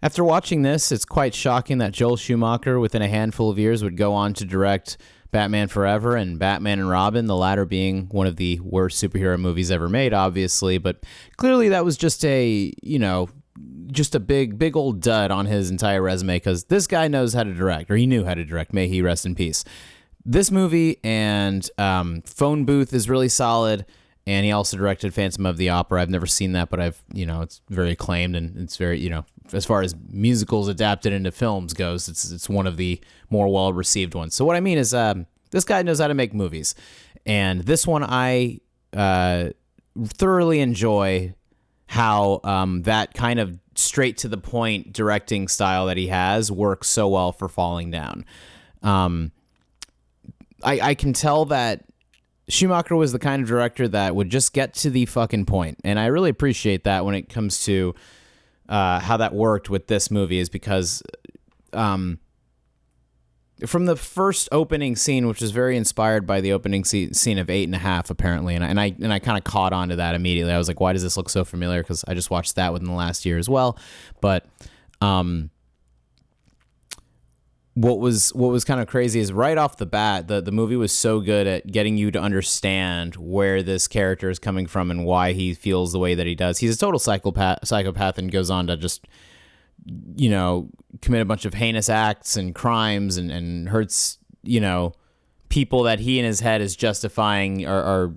After watching this, it's quite shocking that Joel Schumacher, within a handful of years, would go on to direct Batman Forever and Batman and Robin, the latter being one of the worst superhero movies ever made, obviously. But clearly that was just just a big old dud on his entire resume, because this guy knows how to direct, or he knew how to direct. May he rest in peace. This movie and Phone Booth is really solid. And he also directed Phantom of the Opera. I've never seen that, but it's very acclaimed, and it's very, as far as musicals adapted into films goes, it's one of the more well-received ones. So what I mean is, this guy knows how to make movies. And this one, I thoroughly enjoy how that kind of straight-to-the-point directing style that he has works so well for Falling Down. I can tell that Schumacher was the kind of director that would just get to the fucking point. And I really appreciate that when it comes to how that worked with this movie, is because from the first opening scene, which is very inspired by the opening scene of 8.5, apparently, and I kind of caught on to that immediately. I was like, why does this look so familiar? Because I just watched that within the last year as well. But what was kind of crazy is right off the bat, the movie was so good at getting you to understand where this character is coming from and why he feels the way that he does. He's a total psychopath and goes on to just, commit a bunch of heinous acts and crimes and hurts, people that he in his head is justifying or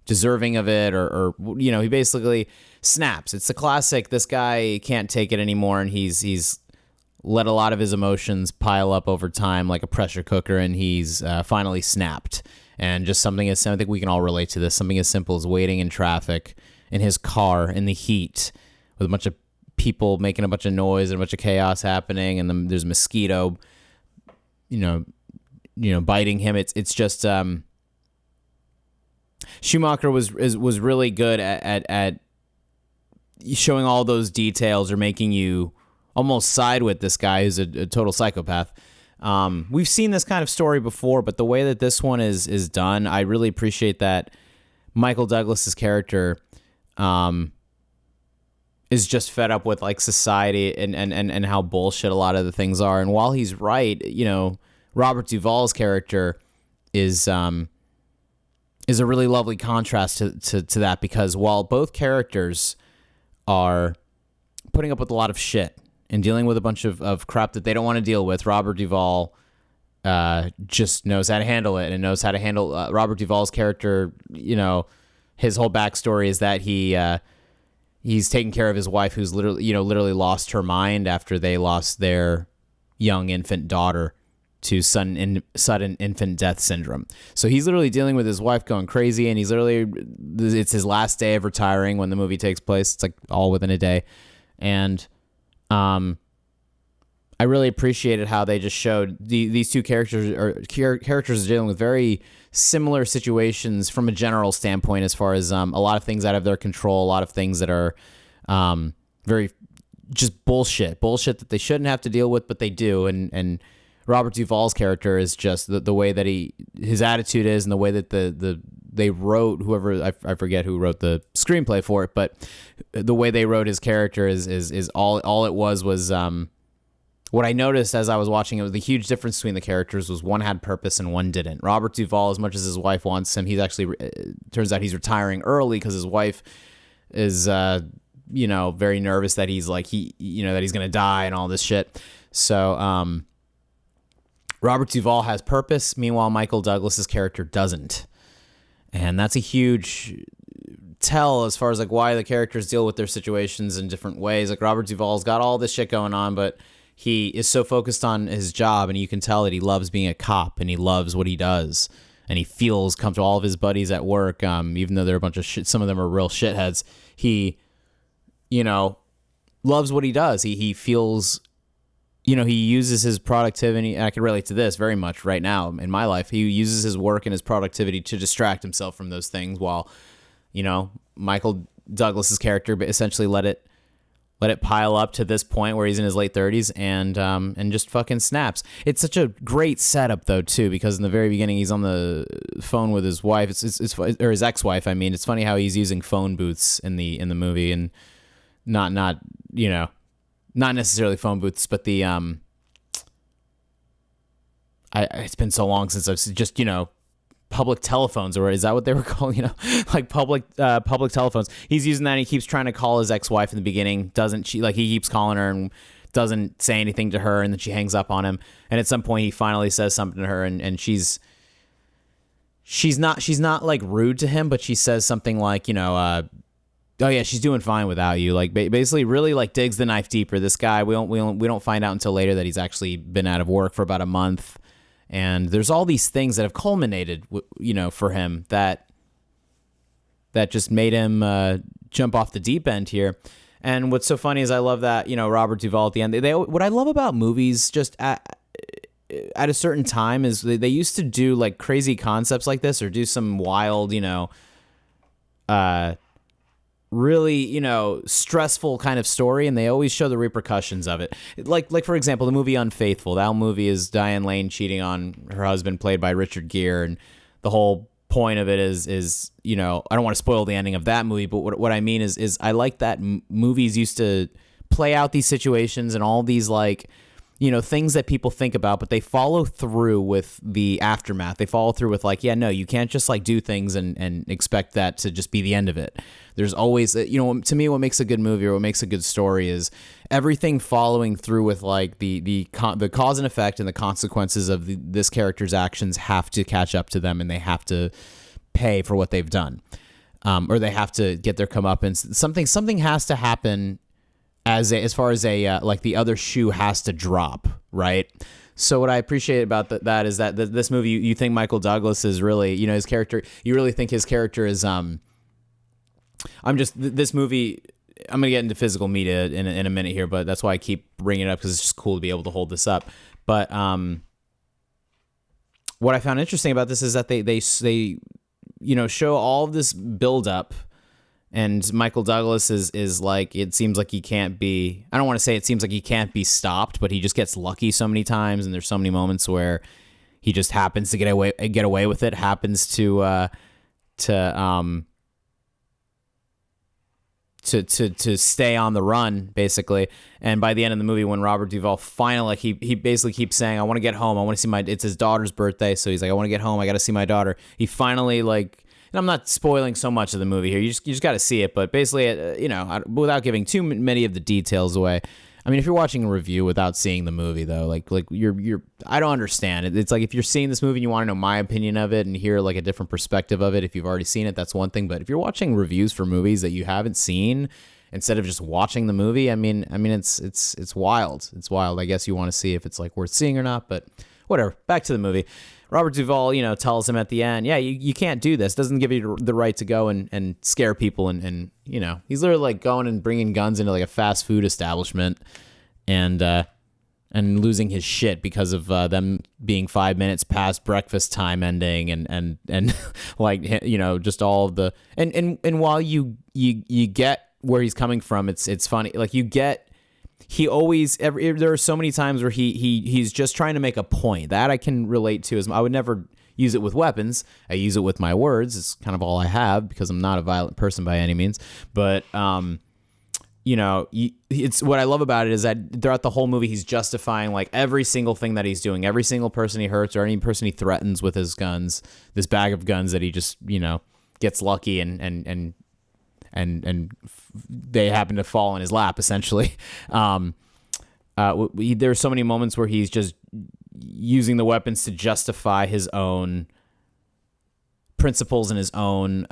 deserving of it, or he basically snaps. It's the classic, this guy can't take it anymore, and he's let a lot of his emotions pile up over time like a pressure cooker, and he's finally snapped. And just something as I think we can all relate to this, something as simple as waiting in traffic in his car in the heat with a bunch of people making a bunch of noise and a bunch of chaos happening, and then there's a mosquito, biting him. It's just Schumacher was really good at showing all those details, or making you almost side with this guy who's a total psychopath. We've seen this kind of story before, but the way that this one is done, I really appreciate that Michael Douglas's character is just fed up with like society and how bullshit a lot of the things are. And while he's right, Robert Duvall's character is a really lovely contrast to that, because while both characters are putting up with a lot of shit and dealing with a bunch of crap that they don't want to deal with, Robert Duvall just knows how to handle it, and knows how to handle Robert Duvall's character. His whole backstory is that he's taking care of his wife, who's literally lost her mind after they lost their young infant daughter to sudden infant death syndrome. So he's literally dealing with his wife going crazy, and it's his last day of retiring when the movie takes place. It's like all within a day. And I really appreciated how they just showed these two characters are dealing with very similar situations from a general standpoint, as far as a lot of things out of their control, a lot of things that are very just bullshit that they shouldn't have to deal with, but they do. And Robert Duvall's character is just the way that his attitude is, and the way that they wrote, whoever, I forget who wrote the screenplay for it, but the way they wrote his character is all it was what I noticed as I was watching it was the huge difference between the characters was one had purpose and one didn't. Robert Duvall, as much as his wife wants him, he's actually, turns out he's retiring early because his wife is, very nervous that he's that he's going to die and all this shit. So, Robert Duvall has purpose. Meanwhile, Michael Douglas's character doesn't. And that's a huge tell as far as why the characters deal with their situations in different ways. Robert Duvall's got all this shit going on, but he is so focused on his job, and you can tell that he loves being a cop, and he loves what he does, and he feels comfortable. All of his buddies at work, even though they're a bunch of shit, some of them are real shitheads, he, loves what he does. He feels, he uses his productivity, and I can relate to this very much right now in my life. He uses his work and his productivity to distract himself from those things, while, Michael Douglas's character essentially let it pile up to this point where he's in his late 30s and just fucking snaps. It's such a great setup though too, because in the very beginning he's on the phone with his wife, or his ex-wife. I mean, it's funny how he's using phone booths in the movie, and not not necessarily phone booths, but the it's been so long since I've just, public telephones, or is that what they were called? Like public telephones. He's using that and he keeps trying to call his ex-wife in the beginning. He keeps calling her and doesn't say anything to her, and then she hangs up on him. And at some point he finally says something to her, and she's not like rude to him, but she says something like, oh yeah, she's doing fine without you. Like basically really like digs the knife deeper. This guy, we don't find out until later that he's actually been out of work for about a month. And there's all these things that have culminated, for him that just made him jump off the deep end here. And what's so funny is I love that, Robert Duvall at the end. What I love about movies just at a certain time is they used to do like crazy concepts like this, or do some wild, really, stressful kind of story, and they always show the repercussions of it. Like for example, the movie Unfaithful. That movie is Diane Lane cheating on her husband, played by Richard Gere, and the whole point of it is I don't want to spoil the ending of that movie, but what I mean is I like that movies used to play out these situations and all these like things that people think about, but they follow through with the aftermath. They follow through with like, yeah, no, you can't just like do things and expect that to just be the end of it. There's always, to me, what makes a good movie or what makes a good story is everything following through with like the cause and effect and the consequences of this character's actions have to catch up to them, and they have to pay for what they've done, or they have to get their comeuppance. Something has to happen. As far as like the other shoe has to drop, right? So what I appreciate about that is that this movie, you think Michael Douglas is really, his character, you really think his character is, this movie, I'm going to get into physical media in a minute here, but that's why I keep bringing it up, because it's just cool to be able to hold this up. But what I found interesting about this is that they show all of this build up. And Michael Douglas is like, it seems like he can't be, I don't want to say it seems like he can't be stopped, but he just gets lucky so many times, and there's so many moments where he just happens to get away with it, happens to stay on the run, basically. And by the end of the movie, when Robert Duvall finally, he basically keeps saying, I want to get home, I want to see it's his daughter's birthday, so he's like, I want to get home, I got to see my daughter. He finally like, and I'm not spoiling so much of the movie here. You just got to see it. But basically, without giving too many of the details away. I mean, if you're watching a review without seeing the movie, though, like you're I don't understand it. It's like if you're seeing this movie and you want to know my opinion of it and hear like a different perspective of it, if you've already seen it, that's one thing. But if you're watching reviews for movies that you haven't seen instead of just watching the movie, I mean, it's wild. It's wild. I guess you want to see if it's like worth seeing or not. But whatever. Back to the movie. Robert Duvall, tells him at the end, yeah, you can't do this. Doesn't give you the right to go and scare people. And he's literally like going and bringing guns into like a fast food establishment and losing his shit because of them being 5 minutes past breakfast time ending and like, just all of the, and while you get where he's coming from, it's funny. Like you get, there are so many times where he's just trying to make a point that I can relate to. I would never use it with weapons. I use it with my words. It's kind of all I have because I'm not a violent person by any means. But it's what I love about it is that throughout the whole movie he's justifying like every single thing that he's doing, every single person he hurts or any person he threatens with his guns, this bag of guns that he just gets lucky and they happen to fall in his lap, essentially. There are so many moments where he's just using the weapons to justify his own principles and his own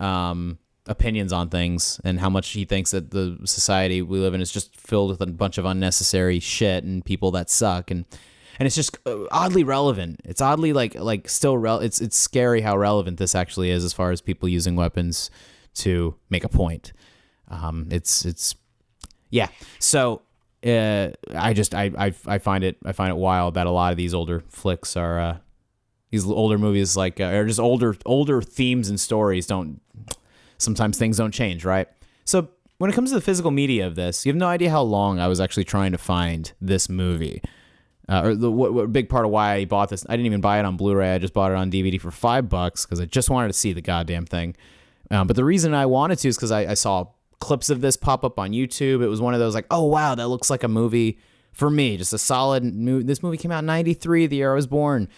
opinions on things, and how much he thinks that the society we live in is just filled with a bunch of unnecessary shit and people that suck, and it's just oddly relevant. It's oddly like still it's scary how relevant this actually is as far as people using weapons to make a point. Yeah. So I find it wild that a lot of these older flicks are these older movies are just older themes and stories sometimes things don't change, right? So when it comes to the physical media of this, you have no idea how long I was actually trying to find this movie. What big part of why I bought this, I didn't even buy it on Blu-ray. I just bought it on DVD for $5 because I just wanted to see the goddamn thing. But the reason I wanted to is because I saw clips of this pop up on YouTube. It was one of those like, oh wow, that looks like a movie for me. Just a solid movie. This movie came out in 93, the year I was born.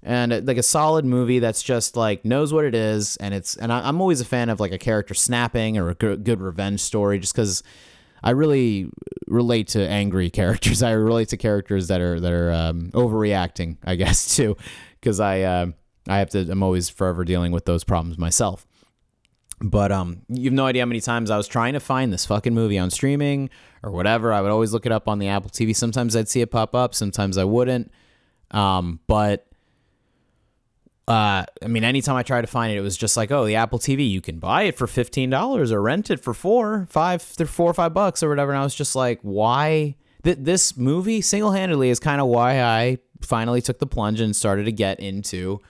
And like a solid movie that's just like knows what it is, and I'm always a fan of like a character snapping or a good revenge story, just because I really relate to angry characters. I relate to characters that are overreacting, I guess, too, because I'm always forever dealing with those problems myself. But you have no idea how many times I was trying to find this fucking movie on streaming or whatever. I would always look it up on the Apple TV. Sometimes I'd see it pop up, sometimes I wouldn't. But I mean, anytime I tried to find it, it was just like, oh, the Apple TV, you can buy it for $15 or rent it for $4 or $5 or whatever. And I was just like, why? This movie single-handedly is kind of why I finally took the plunge and started to get into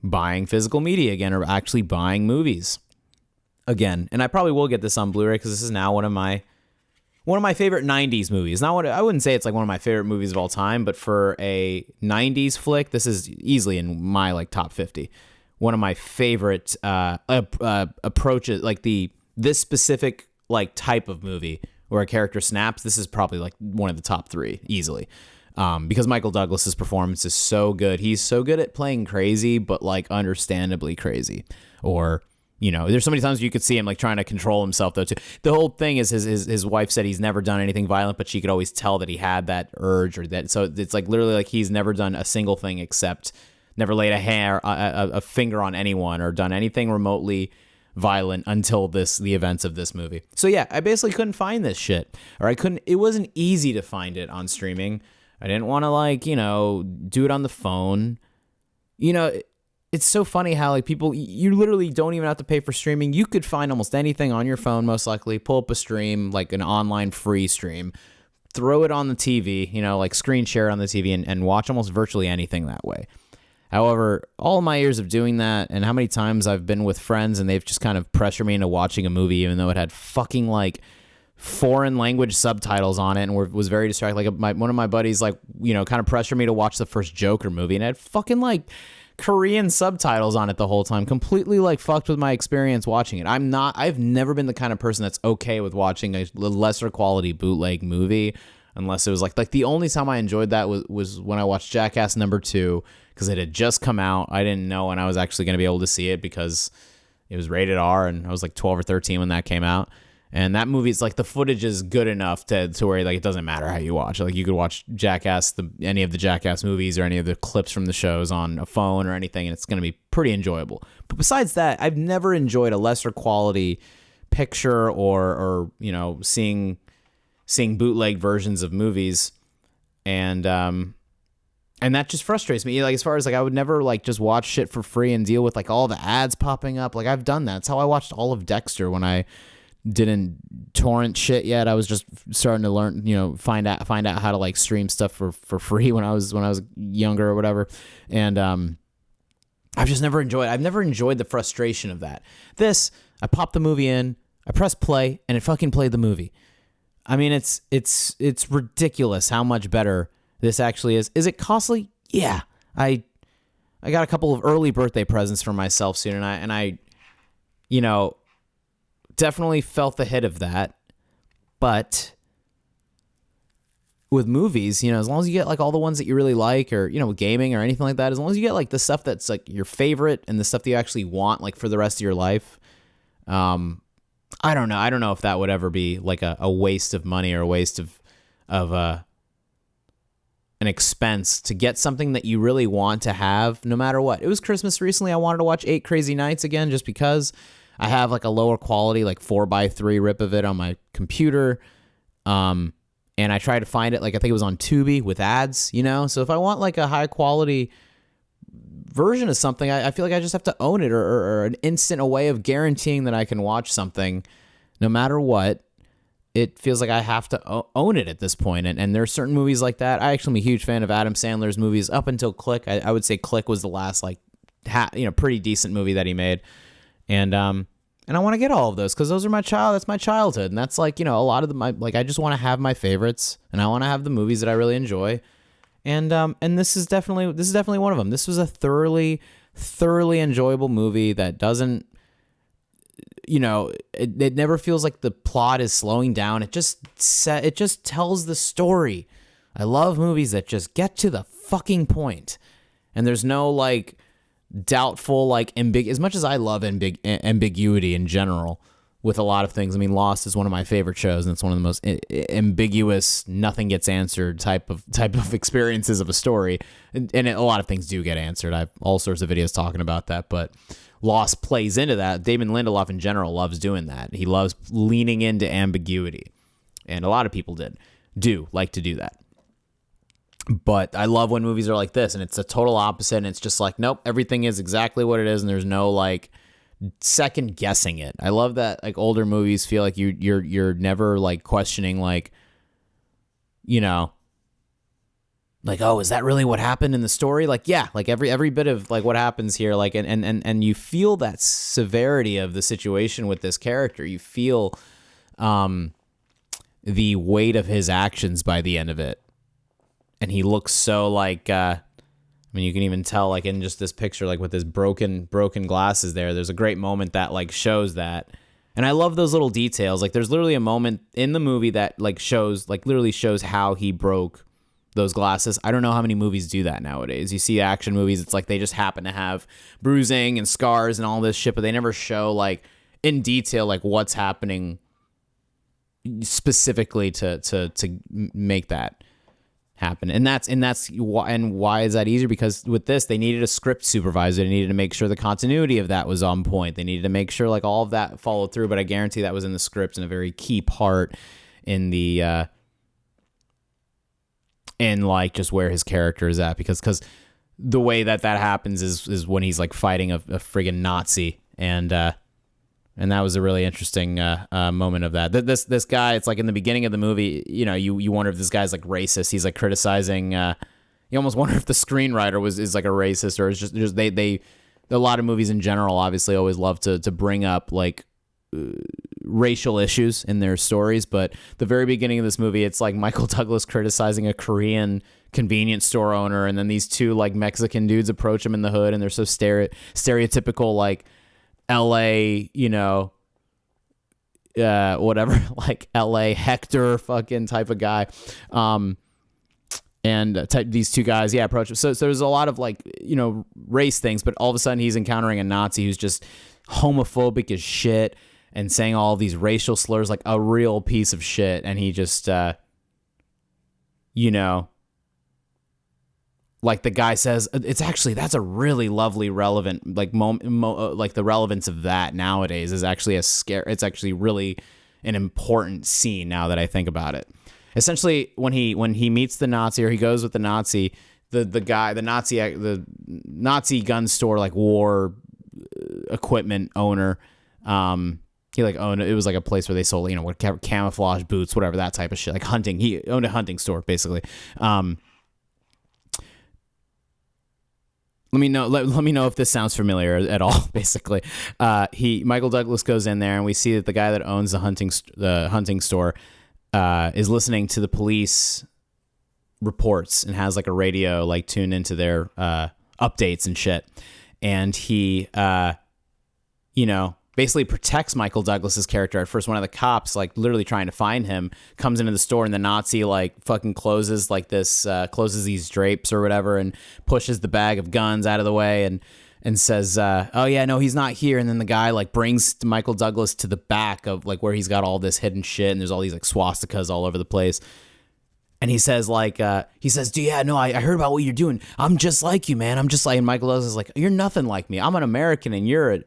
buying physical media again, or actually buying movies again. And I probably will get this on Blu-ray because this is now one of my favorite 90s movies. I wouldn't say it's like one of my favorite movies of all time, but for a 90s flick, this is easily in my like top 50. One of my favorite approaches, like this specific like type of movie where a character snaps. This is probably like one of the top 3 easily. Because Michael Douglas's performance is so good. He's so good at playing crazy, but like understandably crazy. Or, you know, there's so many times you could see him like trying to control himself though too. The whole thing is his wife said he's never done anything violent, but she could always tell that he had that urge or that. So it's like literally like he's never done a single thing except never laid a finger on anyone or done anything remotely violent until the events of this movie. So yeah, I basically couldn't find this shit, or it wasn't easy to find it on streaming. I didn't want to like, you know, do it on the phone. You know, it's so funny how like people, you literally don't even have to pay for streaming. You could find almost anything on your phone, most likely, pull up a stream, like an online free stream, throw it on the TV, you know, like screen share on the TV and watch almost virtually anything that way. However, all my years of doing that and how many times I've been with friends and they've just kind of pressured me into watching a movie, even though it had fucking like foreign language subtitles on it and was very distracting. Like one of my buddies, like, you know, kind of pressured me to watch the first Joker movie and it had fucking like Korean subtitles on it the whole time. Completely like fucked with my experience watching it. I've never been the kind of person that's okay with watching a lesser quality bootleg movie unless it was like the only time I enjoyed that was when I watched Jackass #2 because it had just come out. I didn't know when I was actually going to be able to see it because it was rated R and I was like 12 or 13 when that came out. And that movie, it's like the footage is good enough to where like it doesn't matter how you watch. Like you could watch Jackass, any of the Jackass movies or any of the clips from the shows on a phone or anything, and it's going to be pretty enjoyable. But besides that, I've never enjoyed a lesser quality picture or you know seeing bootleg versions of movies, and that just frustrates me. Like as far as like I would never like just watch shit for free and deal with like all the ads popping up. Like I've done that. That's how I watched all of Dexter when I didn't torrent shit yet. I was just starting to learn, you know, find out how to like stream stuff for free when I was younger or whatever. And I've never enjoyed the frustration of that. I popped the movie in, I pressed play, and it fucking played the movie. I mean, it's ridiculous how much better this actually is. Is it costly? Yeah. I got a couple of early birthday presents for myself soon, and I you know, definitely felt the hit of that. But with movies, you know, as long as you get like all the ones that you really like, or, you know, with gaming or anything like that, as long as you get like the stuff that's like your favorite and the stuff that you actually want like for the rest of your life, I don't know if that would ever be like a waste of money or a waste of an expense to get something that you really want to have no matter what. It was Christmas recently. I wanted to watch 8 Crazy Nights again just because I have like a lower quality, like 4:3 rip of it on my computer. And I tried to find it, like I think it was on Tubi with ads, you know? So if I want like a high quality version of something, I feel like I just have to own it or an instant way of guaranteeing that I can watch something no matter what. It feels like I have to own it at this point. And there are certain movies like that. I actually am a huge fan of Adam Sandler's movies up until Click. I would say Click was the last like, pretty decent movie that he made. And I want to get all of those because those are that's my childhood. And that's like, you know, a lot of them, like I just want to have my favorites and I want to have the movies that I really enjoy. And this is definitely one of them. This was a thoroughly enjoyable movie that doesn't it never feels like the plot is slowing down. It just tells the story. I love movies that just get to the fucking point, and there's no like doubtful like as much as I love ambiguity in general with a lot of things. I mean, Lost is one of my favorite shows, and it's one of the most ambiguous, nothing gets answered type of experiences of a story, and a lot of things do get answered. I have all sorts of videos talking about that, but Lost plays into that. Damon Lindelof in general loves doing that. He loves leaning into ambiguity, and a lot of people do like to do that. But I love when movies are like this, and it's a total opposite, and it's just like, nope, everything is exactly what it is, and there's no like second guessing it. I love that like older movies feel like you're never like questioning like, like, oh, is that really what happened in the story? Like, yeah, like every bit of like what happens here, like and you feel that severity of the situation with this character. You feel the weight of his actions by the end of it. And he looks so like you can even tell like in just this picture, like with his broken glasses there's a great moment that like shows that. And I love those little details. Like there's literally a moment in the movie that like literally shows how he broke those glasses. I don't know how many movies do that nowadays. You see action movies, it's like they just happen to have bruising and scars and all this shit, but they never show like in detail like what's happening specifically to make that happen. And why is that easier? Because with this, they needed a script supervisor. They needed to make sure the continuity of that was on point. They needed to make sure like all of that followed through. But I guarantee that was in the script and a very key part in the in like just where his character is at. Because the way that happens is when he's like fighting a friggin' Nazi, and that was a really interesting moment of that. This guy, it's like in the beginning of the movie, you wonder if this guy's like racist. He's like criticizing. You almost wonder if the screenwriter is like a racist, or it's just they a lot of movies in general obviously always love to bring up like racial issues in their stories. But the very beginning of this movie, it's like Michael Douglas criticizing a Korean convenience store owner, and then these two like Mexican dudes approach him in the hood, and they're so stereotypical like LA, whatever, like LA Hector fucking type of guy. These two guys, approach him. So there's a lot of like, race things, but all of a sudden he's encountering a Nazi who's just homophobic as shit and saying all these racial slurs, like a real piece of shit. And he just, like the guy says, that's a really lovely relevant like like the relevance of that nowadays is actually it's actually really an important scene now that I think about it. Essentially, when he meets the Nazi, or he goes with the Nazi, the Nazi gun store like war equipment owner, he like owned it was like a place where they sold camouflage boots, whatever, that type of shit, like hunting. He owned a hunting store basically. Let me know if this sounds familiar at all. Basically, Michael Douglas goes in there, and we see that the guy that owns the hunting store is listening to the police reports and has like a radio like tuned into their updates and shit. And he, basically protects Michael Douglas's character. At first, one of the cops, like literally trying to find him, comes into the store, and the Nazi like fucking closes these drapes or whatever, and pushes the bag of guns out of the way, and says, oh yeah, no, he's not here. And then the guy like brings Michael Douglas to the back of like where he's got all this hidden shit, and there's all these like swastikas all over the place. And he says, I heard about what you're doing. I'm just like you, man. I'm just like, and Michael Douglas is like, you're nothing like me. I'm an American, and you're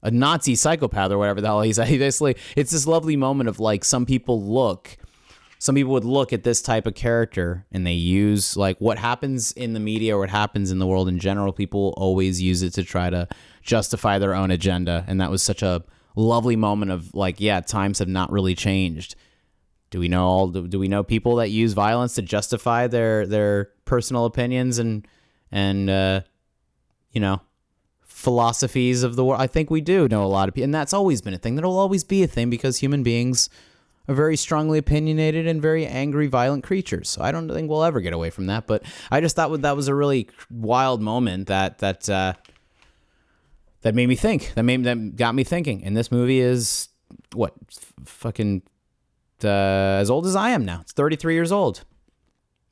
a Nazi psychopath or whatever the hell he said. He basically, it's this lovely moment of like, some people would look at this type of character, and they use like what happens in the media or what happens in the world in general. People always use it to try to justify their own agenda. And that was such a lovely moment of like, yeah, times have not really changed. Do we know people that use violence to justify their personal opinions and philosophies of the world? I think we do know a lot of people, and that's always been a thing. That'll always be a thing, because human beings are very strongly opinionated and very angry, violent creatures. So I don't think we'll ever get away from that. But I just thought that was a really wild moment that that made me think. That got me thinking. And this movie is what fucking as old as I am now. It's 33 years old.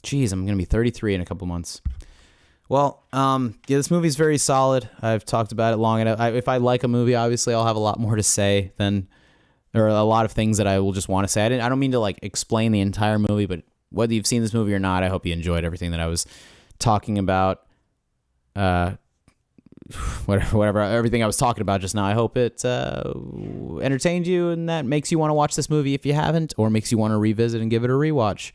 Jeez, I'm gonna be 33 in a couple months. Well, yeah, this movie's very solid. I've talked about it long enough. If I like a movie, obviously I'll have a lot more to say than, or a lot of things that I will just want to say. I don't mean to like explain the entire movie, but whether you've seen this movie or not, I hope you enjoyed everything that I was talking about. Whatever, everything I was talking about just now. I hope it entertained you, and that makes you want to watch this movie if you haven't, or makes you want to revisit and give it a rewatch.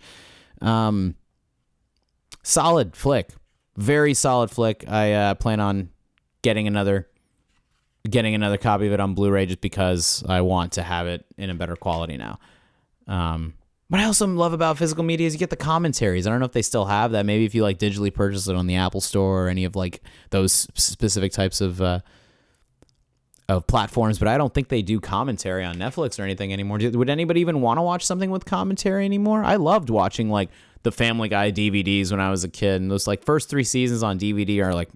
Solid flick. Very solid flick. I plan on getting another copy of it on Blu-ray just because I want to have it in a better quality now. What I also love about physical media is you get the commentaries. I don't know if they still have that. Maybe if you like digitally purchase it on the Apple Store or any of like those specific types of platforms, but I don't think they do commentary on Netflix or anything anymore. Would anybody even want to watch something with commentary anymore? I loved watching like the Family Guy DVDs when I was a kid, and those like first 3 seasons on DVD are like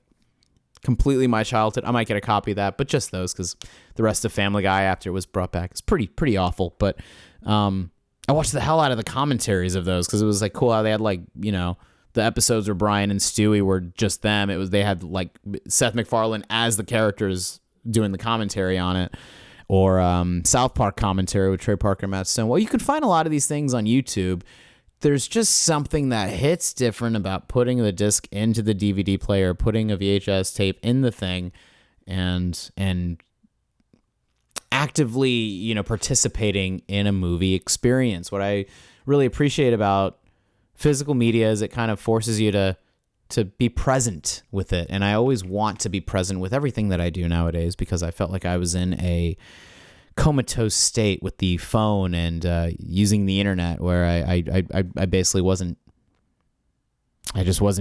completely my childhood. I might get a copy of that, but just those, because the rest of Family Guy after it was brought back is pretty awful. But I watched the hell out of the commentaries of those because it was like cool how they had like, you know, the episodes where Brian and Stewie were just them. They had like Seth MacFarlane as the characters doing the commentary on it, or South Park commentary with Trey Parker and Matt Stone. Well, you can find a lot of these things on YouTube. There's just something that hits different about putting the disc into the DVD player, putting a VHS tape in the thing, and actively, you know, participating in a movie experience. What I really appreciate about physical media is it kind of forces you to be present with it. And I always want to be present with everything that I do nowadays because I felt like I was in a comatose state with the phone and using the internet, where I basically wasn't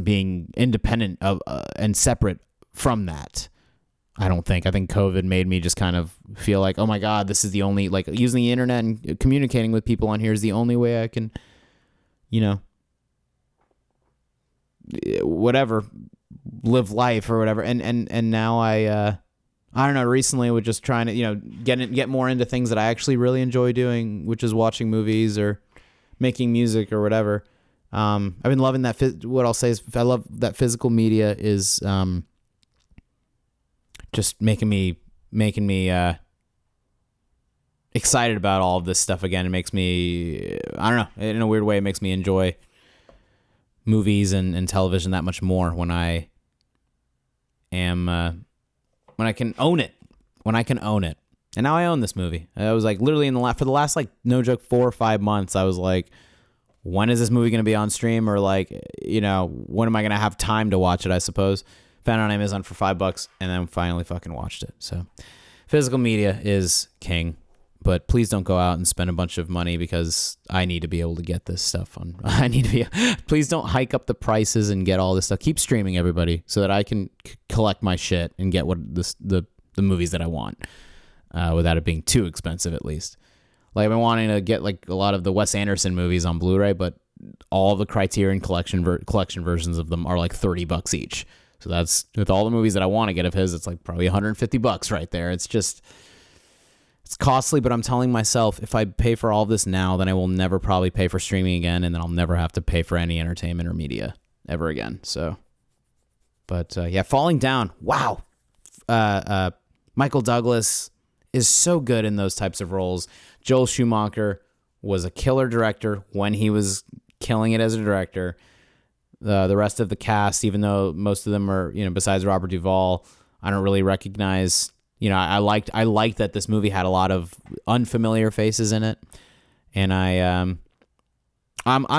being independent of and separate from that. I think COVID made me just kind of feel like, oh my God, this is the only, like, using the internet and communicating with people on here is the only way I can, you know, whatever, live life or whatever. And now I don't know, recently with just trying to, you know, get more into things that I actually really enjoy doing, which is watching movies or making music or whatever. I've been loving that. What I'll say is I love that physical media is just making me excited about all of this stuff again. It makes me, I don't know, in a weird way, it makes me enjoy movies and television that much more when I am when I can own it. And now I own this movie. I was like literally for the last like no joke 4 or 5 months, I was like, when is this movie going to be on stream, or like, you know, when am I going to have time to watch it, I suppose. Found it on Amazon for $5 and then finally fucking watched it. So physical media is king, but please don't go out and spend a bunch of money because I need to be able to get this stuff on. Please don't hike up the prices and get all this stuff. Keep streaming, everybody, so that I can collect my shit and get the movies that I want without it being too expensive, at least. Like, I've been wanting to get like a lot of the Wes Anderson movies on Blu-ray, but all the Criterion collection versions of them are like $30 each. So that's, with all the movies that I want to get of his, it's like probably $150 right there. It's just, it's costly, but I'm telling myself if I pay for all of this now, then I will never probably pay for streaming again, and then I'll never have to pay for any entertainment or media ever again. So, but yeah, Falling Down. Wow. Michael Douglas is so good in those types of roles. Joel Schumacher was a killer director when he was killing it as a director. The rest of the cast, even though most of them are, you know, besides Robert Duvall, I don't really recognize. You know, I liked that this movie had a lot of unfamiliar faces in it, and I'm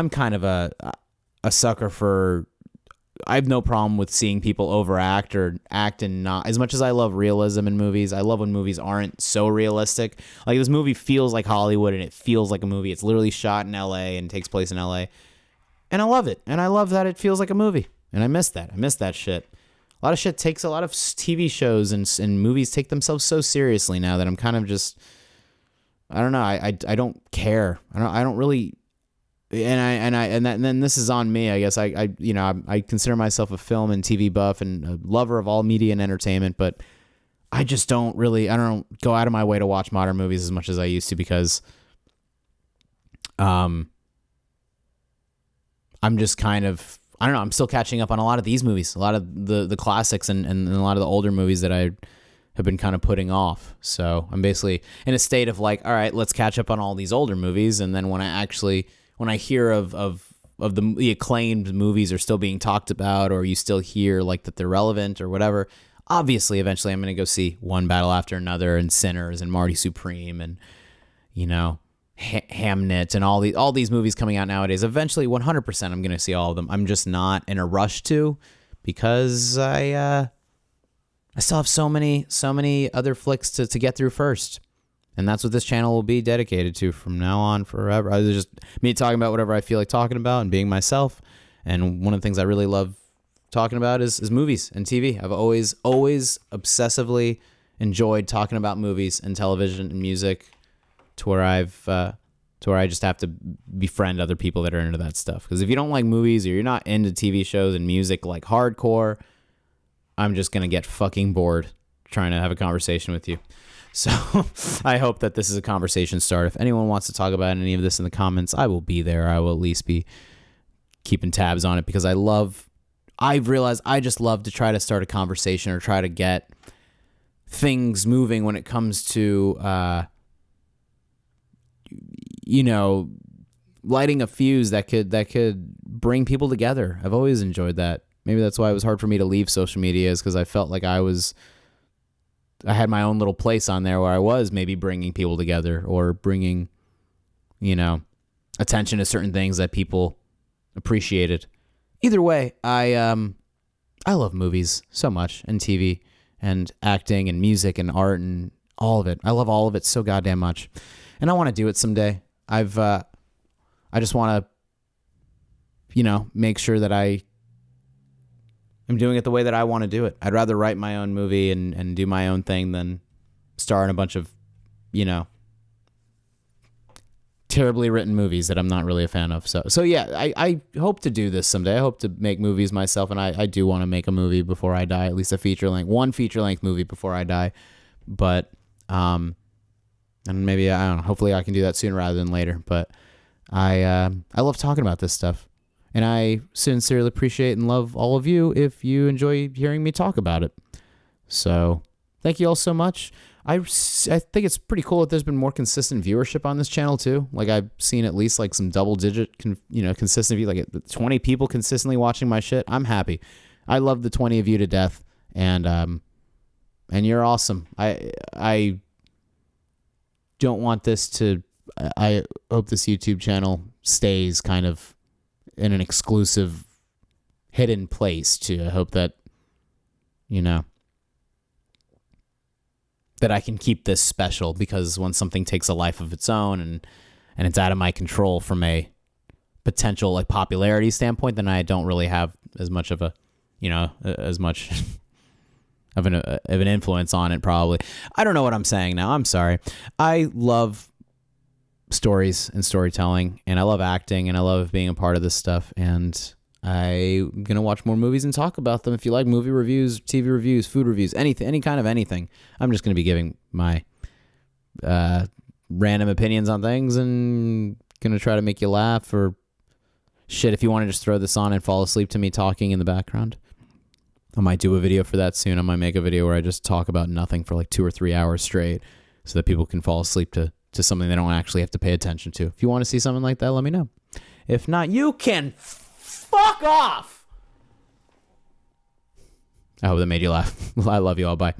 kind of a sucker for. I have no problem with seeing people overact or act and not. As much as I love realism in movies, I love when movies aren't so realistic. Like, this movie feels like Hollywood, and it feels like a movie. It's literally shot in L.A. and takes place in L.A. And I love it. And I love that it feels like a movie. And I miss that. I miss that shit. A lot of shit takes, a lot of TV shows and movies take themselves so seriously now that I'm kind of just, I don't know. I don't care. I don't really, and then this is on me, I guess. I consider myself a film and TV buff and a lover of all media and entertainment, but I just don't go out of my way to watch modern movies as much as I used to, because I'm just kind of, I don't know, I'm still catching up on a lot of these movies, a lot of the classics, and a lot of the older movies that I have been kind of putting off. So I'm basically in a state of like, all right, let's catch up on all these older movies, and then when I hear of the acclaimed movies are still being talked about, or you still hear like that they're relevant or whatever, obviously eventually I'm going to go see One Battle After Another and Sinners and Marty Supreme and, you know, Hamnet and all these movies coming out nowadays. Eventually 100% I'm going to see all of them. I'm just not in a rush to, because I still have so many other flicks to get through first. And that's what this channel will be dedicated to from now on forever. It's just me talking about whatever I feel like talking about and being myself. And one of the things I really love talking about is movies and TV. I've always obsessively enjoyed talking about movies and television and music, to where I just have to befriend other people that are into that stuff. Because if you don't like movies, or you're not into TV shows and music like hardcore, I'm just gonna get fucking bored trying to have a conversation with you. So I hope that this is a conversation starter. If anyone wants to talk about any of this in the comments, I will be there. I will at least be keeping tabs on it, because I've realized I just love to try to start a conversation or try to get things moving when it comes to, you know, lighting a fuse that could bring people together. I've always enjoyed that. Maybe that's why it was hard for me to leave social media, is because I felt like I had my own little place on there where I was maybe bringing people together, or bringing, you know, attention to certain things that people appreciated. Either way, I love movies so much, and TV and acting and music and art and all of it. I love all of it so goddamn much. And I want to do it someday. I just want to, you know, make sure that I'm doing it the way that I want to do it. I'd rather write my own movie and do my own thing than star in a bunch of, you know, terribly written movies that I'm not really a fan of. So yeah, I hope to do this someday. I hope to make movies myself, and I do want to make a movie before I die, at least one feature length movie before I die. But and maybe, I don't know, hopefully I can do that sooner rather than later. But I love talking about this stuff, and I sincerely appreciate and love all of you if you enjoy hearing me talk about it. So thank you all so much. I think it's pretty cool that there's been more consistent viewership on this channel too. Like, I've seen at least like some double digit, consistent view, like 20 people consistently watching my shit. I'm happy. I love the 20 of you to death, and you're awesome. I don't want this to. I hope this YouTube channel stays kind of in an exclusive, hidden place too. I hope that, you know, that I can keep this special, because when something takes a life of its own and it's out of my control from a potential like popularity standpoint, then I don't really have as much of a, you know, as much of an influence on it probably. I don't know what I'm saying now. I'm sorry. I love stories and storytelling, and I love acting, and I love being a part of this stuff, and I'm going to watch more movies and talk about them. If you like movie reviews, TV reviews, food reviews, anything, any kind of anything, I'm just going to be giving my random opinions on things, and going to try to make you laugh, or shit, if you want to just throw this on and fall asleep to me talking in the background. I might do a video for that soon. I might make a video where I just talk about nothing for like 2 or 3 hours straight, so that people can fall asleep to something they don't actually have to pay attention to. If you want to see something like that, let me know. If not, you can fuck off. I hope that made you laugh. I love you all. Bye.